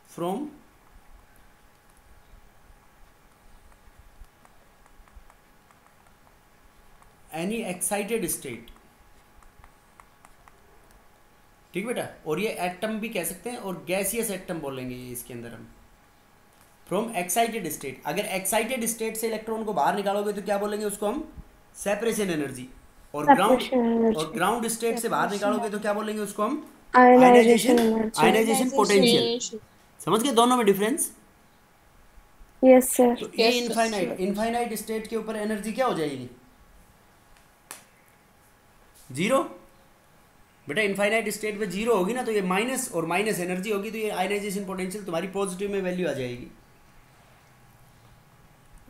from any excited state. ठीक बेटा, और ये एटम भी कह सकते हैं और गैसियस एटम बोलेंगे ये इसके अंदर हम, फ्रॉम एक्साइटेड स्टेट। अगर एक्साइटेड स्टेट से इलेक्ट्रॉन को बाहर निकालोगे तो क्या बोलेंगे उसको हम, सेपरेशन एनर्जी। और Separation energy. ग्राउंड स्टेट से बाहर निकालोगे तो क्या बोलेंगे उसको हम? Ionization energy. Ionization potential. समझ गए दोनों में डिफरेंस? Yes, sir. तो ये Yes, sir. इनफाइनाइट स्टेट के ऊपर एनर्जी क्या हो जाएगी? जीरो। बेटा इनफाइनाइट स्टेट में जीरो होगी ना, तो ये माइनस और माइनस एनर्जी होगी, तो ये आयनाइजेशन पोटेंशियल तुम्हारी पॉजिटिव में वैल्यू आ जाएगी।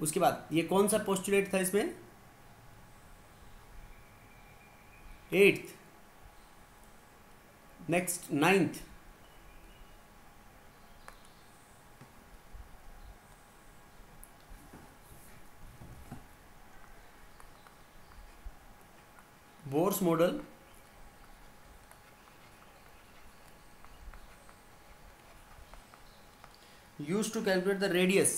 उसके बाद ये कौन सा पोस्टुलेट था इसमें? 8th। Next 9th। Bohr's model used to calculate the radius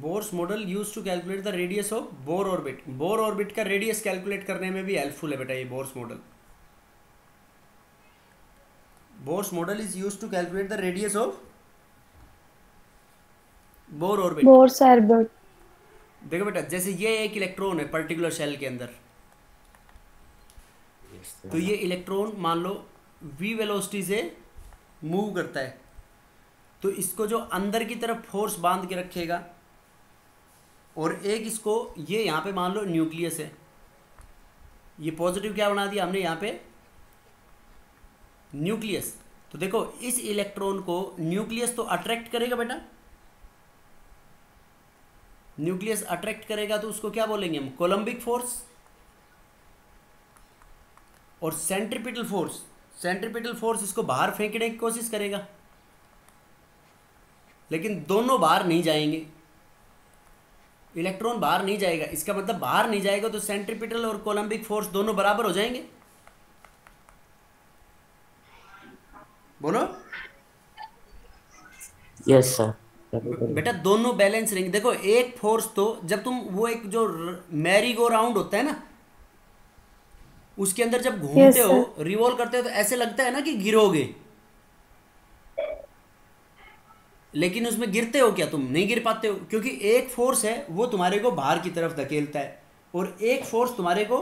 Bohr's model use to calculate the radius of Bohr orbit. Bohr orbit का रेडियस कैलकुलेट करने में भी हेल्पफुल है बेटा ये Bohr's model. Bohr's model is use to calculate the radius of Bohr orbit. Bohr's orbit. देखो बेटा जैसे ये एक इलेक्ट्रॉन है पर्टिकुलर शेल के अंदर, तो ये इलेक्ट्रॉन मान लो v वेलोसिटी से मूव करता है, तो इसको जो अंदर की तरफ फोर्स बांध के रखेगा, और एक इसको ये यहाँ पे मान लो न्यूक्लियस है, ये पॉजिटिव क्या बना दिया हमने यहाँ पे? न्यूक्लियस। तो देखो इस इलेक्ट्रॉन को न्यूक्लियस तो अट्रैक्ट करेगा बेटा, न्यूक्लियस अट्रैक्ट करेगा तो उसको क्या बोलेंगे हम? Coulombic force. और सेंट्रीपिटल फोर्स इसको बाहर फेंकने की कोशिश करेगा, लेकिन दोनों बाहर नहीं जाएंगे, इलेक्ट्रॉन बाहर नहीं जाएगा। इसका मतलब बाहर नहीं जाएगा तो सेंट्रीपिटल और कोलम्बिक फोर्स दोनों बराबर हो जाएंगे। बोलो। Yes sir. बेटा दोनों बैलेंस रहेंगे। देखो एक फोर्स तो जब तुम वो एक जो मैरी गो राउंड होता है ना, उसके अंदर जब घूमते Yes, हो, रिवॉल्व करते हो, तो ऐसे लगता है ना कि गिरोगे, लेकिन उसमें गिरते हो क्या? तुम नहीं गिर पाते हो, क्योंकि एक फोर्स है वो तुम्हारे को बाहर की तरफ धकेलता है और एक फोर्स तुम्हारे को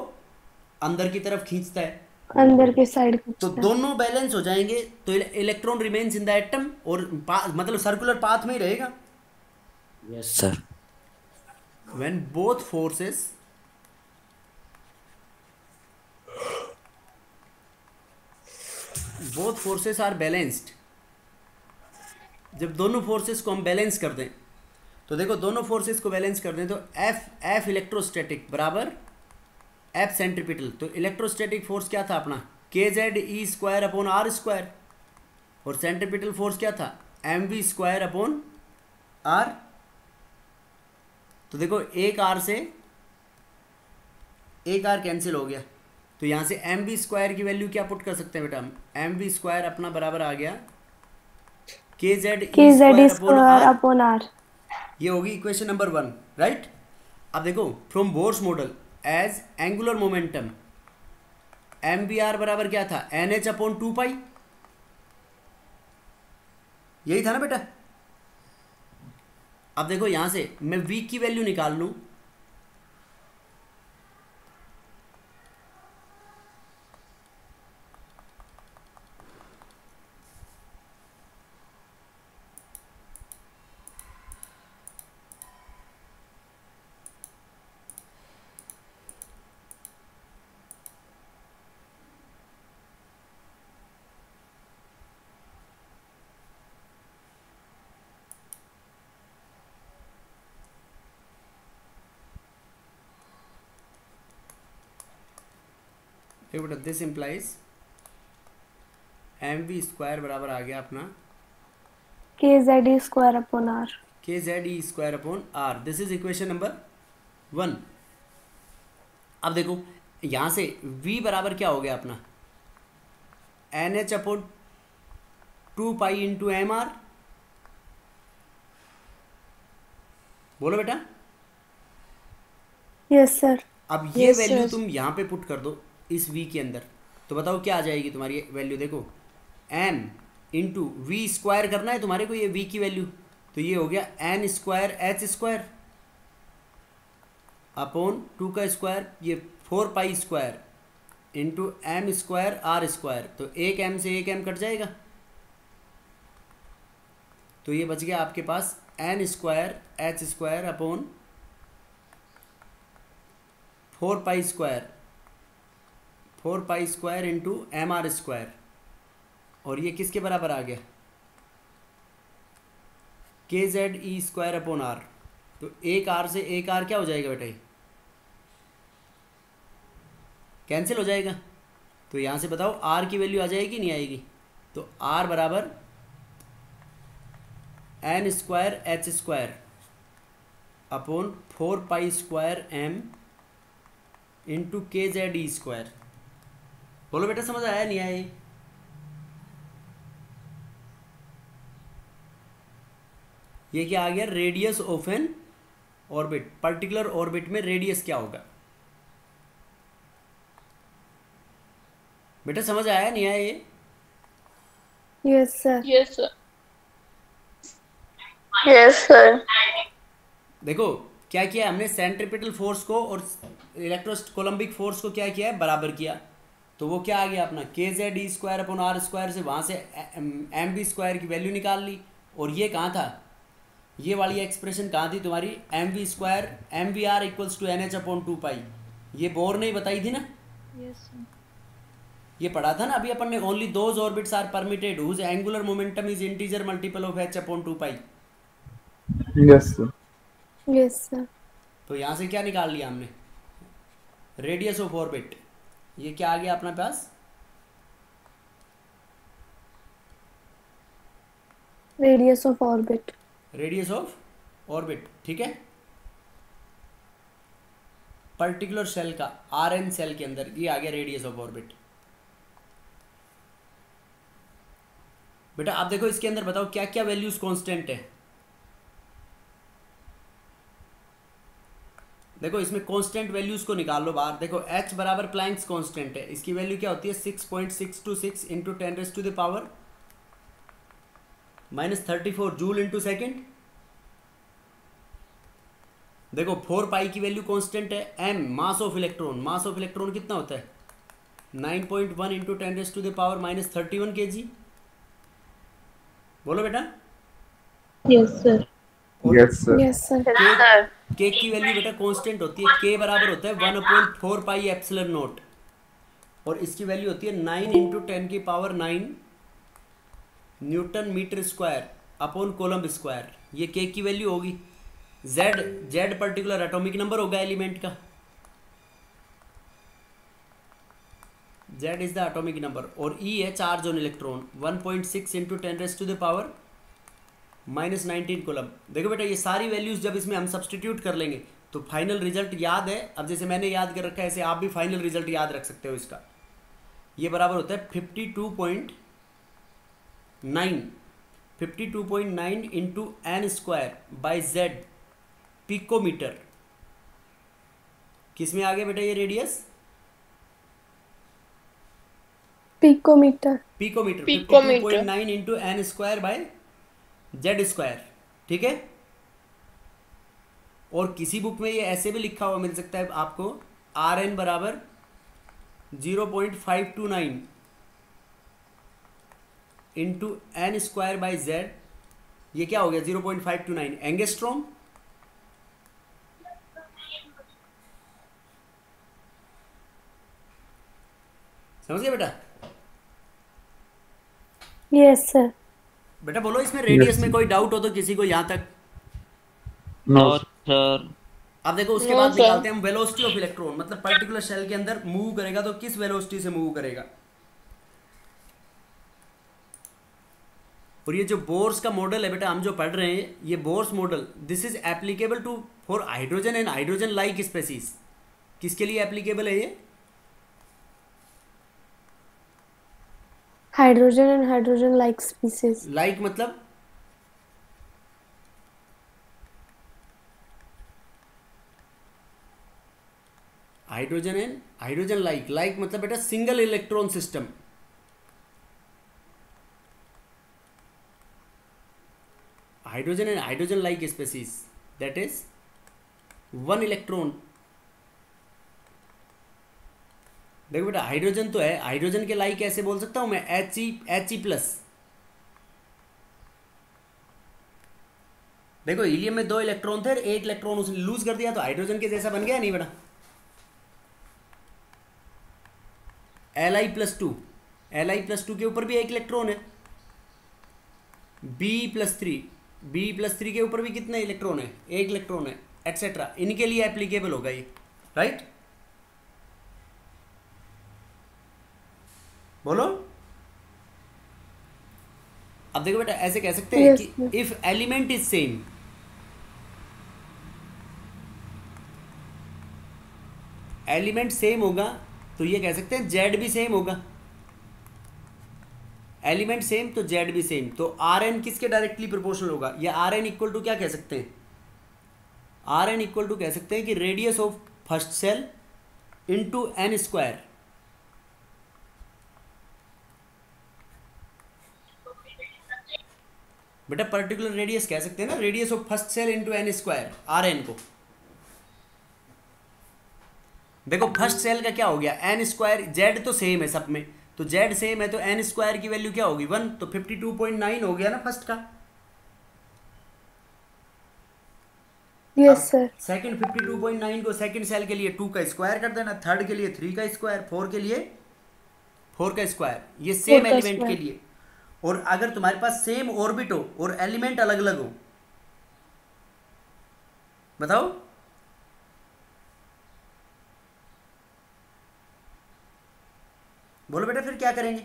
अंदर की तरफ खींचता है। अंदर के साइड तो दोनों बैलेंस हो जाएंगे, तो electron remains in the atom, और मतलब सर्कुलर पाथ में ही रहेगा। Yes sir. When both forces are balanced, जब दोनों फोर्सेस को हम बैलेंस कर दें, तो देखो दोनों फोर्सेस को बैलेंस कर दें तो एफ इलेक्ट्रोस्टैटिक बराबर एफ सेंट्रीपिटल। तो इलेक्ट्रोस्टैटिक फोर्स क्या था अपना? के Z E square upon are square, और सेंट्रीपिटल फोर्स क्या था? M we square upon R. तो देखो एक आर से एक आर कैंसिल हो गया, तो यहाँ से एम वी स्क्वायर की वैल्यू क्या पुट कर सकते हैं बेटा हम? एम वी स्क्वायर अपना बराबर आ गया के जेड ई स्क्वायर अपॉन आर। ये होगी इक्वेशन नंबर 1, राइट। अब देखो from Bohr's model as angular momentum M B R बराबर क्या था? एन एच अपॉन 2 पाई, यही था ना बेटा। अब देखो यहां से मैं v की वैल्यू निकाल लूं, देखो बेटा this implies m we square बराबर आ गया अपना के Z E square upon r. K Z E square upon r. This is equation number 1। अब देखो यहां से v बराबर क्या हो गया अपना? N H upon 2 pi into M R. बोलो बेटा। Yes, sir. अब ये Yes, वैल्यू sir. तुम यहाँ पे पुट कर दो इस v के अंदर, तो बताओ क्या आ जाएगी तुम्हारी वैल्यू। देखो n इंटू वी स्क्वायर करना है तुम्हारे को ये v की वैल्यू, तो ये हो गया n square h square upon 2 का स्क्वायर, ये 4 pi square into m square r square, तो एक m से एक m कट जाएगा, तो ये बच गया आपके पास n square h square upon 4 pi square into M R square, और ये किसके बराबर आ गया, के जेड ई स्क्वायर अपॉन आर। तो एक आर से एक आर क्या हो जाएगा बेटा, कैंसिल हो जाएगा, तो यहाँ से बताओ आर की वैल्यू आ जाएगी नहीं आएगी, तो आर बराबर N square H square upon 4 pi square M into K Z ई स्क्वायर। बोलो बेटा समझ आया नहीं आया? ये क्या आ गया, radius of N orbit. Particular orbit में रेडियस क्या होगा, बेटा समझ आया नहीं आया ये? Yes, sir. Yes, sir. Yes, sir. देखो क्या किया हमने, सेंट्रीपिटल फोर्स को और इलेक्ट्रोकोलम्बिक फोर्स को क्या किया है, बराबर किया, तो वो क्या आ गया अपना के Z E square upon are square से वहाँ से एम बी स्क्वायर की वैल्यू निकाल ली। और ये कहाँ था, ये वाली एक्सप्रेशन कहाँ थी तुम्हारी, M we square M V R equals to N H upon 2 pi, ये बोर ने ही बताई थी ना, Yes, sir. ये पढ़ा था ना अभी अपन ने, only those orbits are permitted whose angular momentum is integer multiple of H upon 2 pi. Yes, sir. Yes, sir. तो यहाँ से क्या निकाल लिया हमने, रेडियस ऑफ ऑर्बिट, ये क्या आ गया अपने पास, Radius of orbit. Radius of orbit, ठीक है, पर्टिकुलर सेल का आर एन सेल के अंदर ये आ गया रेडियस ऑफ ऑर्बिट। बेटा आप देखो इसके अंदर बताओ क्या क्या वैल्यूज कांस्टेंट है। देखो इसमें कांस्टेंट वैल्यूज को निकाल लो बाहर। देखो h बराबर प्लैंक्स कांस्टेंट है, इसकी वैल्यू क्या होती है 6.626 into 10 raise to the power -34 joule into second. देखो 4 पाई की वैल्यू कांस्टेंट है, m mass of electron, mass of electron कितना होता है 9.1 into 10 raise to the power -31 kg। बोलो बेटा। Yes, sir. Yes, sir. Yes, sir. के की वैल्यू बेटा कांस्टेंट होती है, के बराबर होता है 1/4 पाई एप्सिलॉन नॉट, और इसकी वैल्यू होती है 9 इंटू 10 की power 9 newton metre square upon coulomb square. ये के की वैल्यू होगी। जेड पर्टिकुलर एटॉमिक नंबर होगा एलिमेंट का, Z is the atomic number, और ई है charge on electron 1.6 into 10 raise to the power -19 coulomb. देखो बेटा ये सारी वैल्यूज जब इसमें हम सब्सटीट्यूट कर लेंगे तो फाइनल रिजल्ट याद है। अब जैसे मैंने याद कर रखा है ऐसे आप भी फाइनल रिजल्ट याद रख सकते हो इसका। ये बराबर होता है 52.9 into N square by Z picometer. किस में आ गया बेटा ये radius, Picometer. Picometer, Picometer. 52.9 into N square by Z square, ठीक है। और किसी बुक में ये ऐसे भी लिखा हुआ मिल सकता है आपको, आर एन बराबर 0.529 into N square by Z. ये क्या हो गया 0.529 एंगस्ट्रॉम। समझ गए बेटा? Yes, sir. बेटा बोलो इसमें रेडियस Yes. में कोई डाउट हो तो किसी को यहाँ तक। No. सर अब देखो उसके No, बाद sir. निकालते हैं हम वेलोसिटी ऑफ इलेक्ट्रॉन, मतलब पर्टिकुलर सेल के अंदर मूव करेगा तो किस वेलोसिटी से मूव करेगा। और ये जो बोर्स का मॉडल है बेटा हम जो पढ़ रहे हैं, ये Bohr's model this is applicable to for hydrogen and hydrogen like species. किसके लिए एप्लीकेबल है ये, Hydrogen and hydrogen-like species. Like मतलब हाइड्रोजन एंड हाइड्रोजन लाइक मतलब बेटा single electron system. Hydrogen and hydrogen like species that is one electron. देखो बेटा हाइड्रोजन तो है, हाइड्रोजन के लाइक कैसे बोल सकता हूं मैं, He प्लस। देखो हीलियम में 2 इलेक्ट्रॉन थे, एक इलेक्ट्रॉन उसने लूज कर दिया तो हाइड्रोजन के जैसा बन गया नहीं बेटा। Li+2, Li+2 के ऊपर भी एक इलेक्ट्रॉन है। B+3 के ऊपर भी कितने इलेक्ट्रॉन है, एक इलेक्ट्रॉन है, एटसेट्रा। इनके लिए एप्लीकेबल होगा ये, राइट। बोलो। अब देखो बेटा ऐसे कह सकते हैं कि if element is same, element same होगा तो ये कह सकते हैं जेड भी सेम होगा। एलिमेंट सेम तो जेड भी सेम, तो आर एन किसके डायरेक्टली प्रोपोर्शनल होगा, या आर एन इक्वल टू क्या कह सकते हैं, आर एन इक्वल टू कह सकते हैं कि radius of first shell into N square. बेटा पर्टिकुलर रेडियस कह सकते हैं ना, radius of first shell into N square, R N को। देखो फर्स्ट सेल का क्या हो गया, एन स्क्वायर, जेड तो सेम है सब में, तो जेड सेम है तो एन स्क्वायर की वैल्यू क्या होगी 1, तो 52.9 हो गया ना फर्स्ट का। Yes sir. सेकंड 52.9 को सेकंड सेल के लिए 2 का स्क्वायर कर देना, थर्ड के लिए 3 का स्क्वायर, 4 के लिए 4 का स्क्वायर, ये सेम एलिमेंट के लिए। और अगर तुम्हारे पास सेम ऑर्बिट हो और एलिमेंट अलग अलग हो, बताओ। बोलो बेटा फिर क्या करेंगे।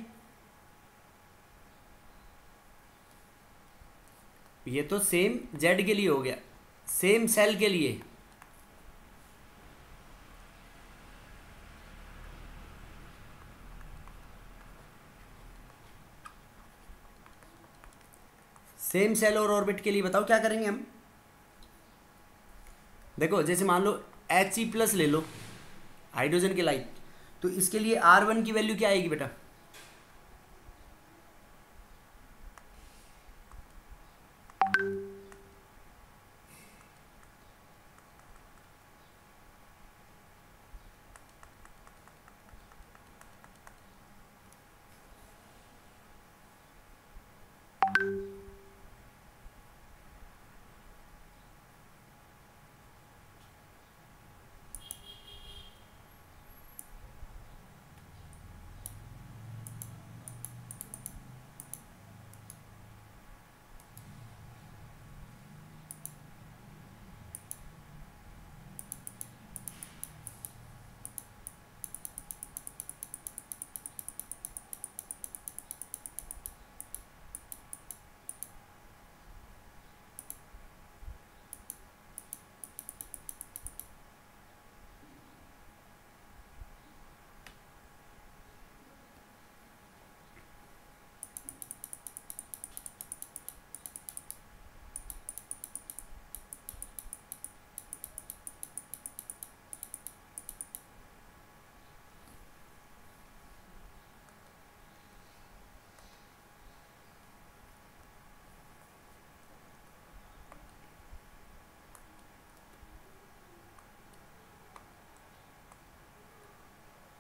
ये तो सेम जेड के लिए हो गया, सेम सेल के लिए। सेम सेल और ऑर्बिट के लिए बताओ क्या करेंगे हम। देखो जैसे मान लो He+ ले लो हाइड्रोजन के लाइक, तो इसके लिए R1 की वैल्यू क्या आएगी बेटा,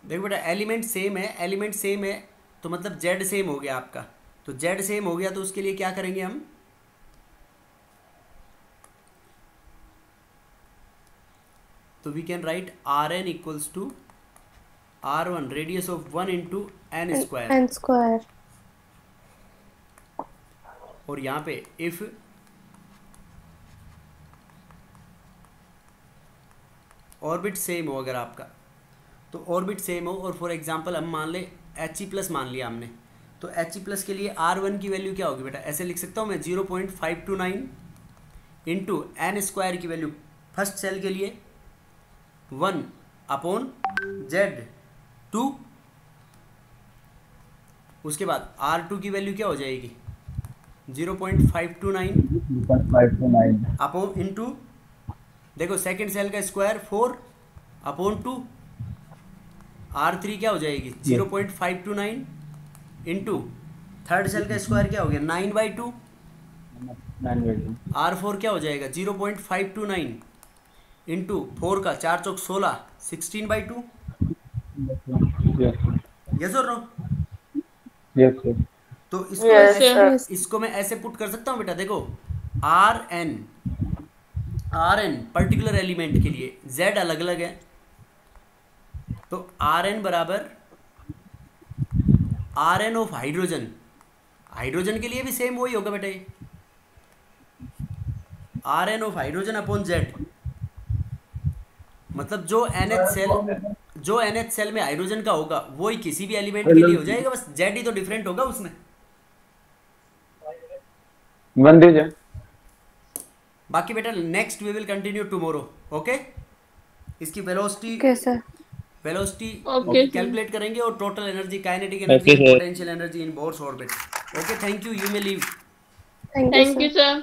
देखो बेटा एलिमेंट सेम है, एलिमेंट सेम है तो मतलब जेड सेम हो गया आपका, तो जेड सेम हो गया तो उसके लिए क्या करेंगे हम, तो we can write Rn equals to R1 radius of 1 into N square, N square. और यहाँ पे इफ ऑर्बिट सेम हो अगर आपका, तो ऑर्बिट सेम हो और फॉर एग्जांपल हम मान ले He+ मान लिया हमने, तो He+ के लिए R1 की वैल्यू क्या होगी बेटा, ऐसे लिख सकता हूँ मैं 0.529 इंटू एन स्क्वायर की वैल्यू फर्स्ट सेल के लिए 1/Z2, उसके बाद R2 की वैल्यू क्या हो जाएगी 0.529 अपॉन इंटू, देखो सेकेंड सेल का स्क्वायर 4/2 R3 क्या हो जाएगी 0.529 इंटू थर्ड सेल का स्क्वायर क्या हो गया 9/2। 9/2 R4 क्या हो जाएगा 0.529 इंटू 4 का 4 चौक 16 16/2। yes sir यस और नो? yes sir तो Yes, इसको मैं ऐसे पुट कर सकता हूँ बेटा, देखो आर एन पर्टिकुलर एलिमेंट के लिए Z अलग अलग है, तो आर एन बराबर R N of hydrogen, hydrogen के लिए भी सेम वही होगा बेटा, ये R N of hydrogen upon Z. मतलब जो NH सेल में हाइड्रोजन का होगा वो ही किसी भी एलिमेंट के लिए हो जाएगा, बस जेड ही तो डिफरेंट होगा उसमें। बन दीजिए। बाकी बेटा next we will continue tomorrow, okay. इसकी velocity okay sir. Okay, sir. Calculate करेंगे और total energy, kinetic energy, Okay, sir. Potential energy in Bohr's orbit. Okay, thank you, you may leave. Thank you Thank sir. you, sir.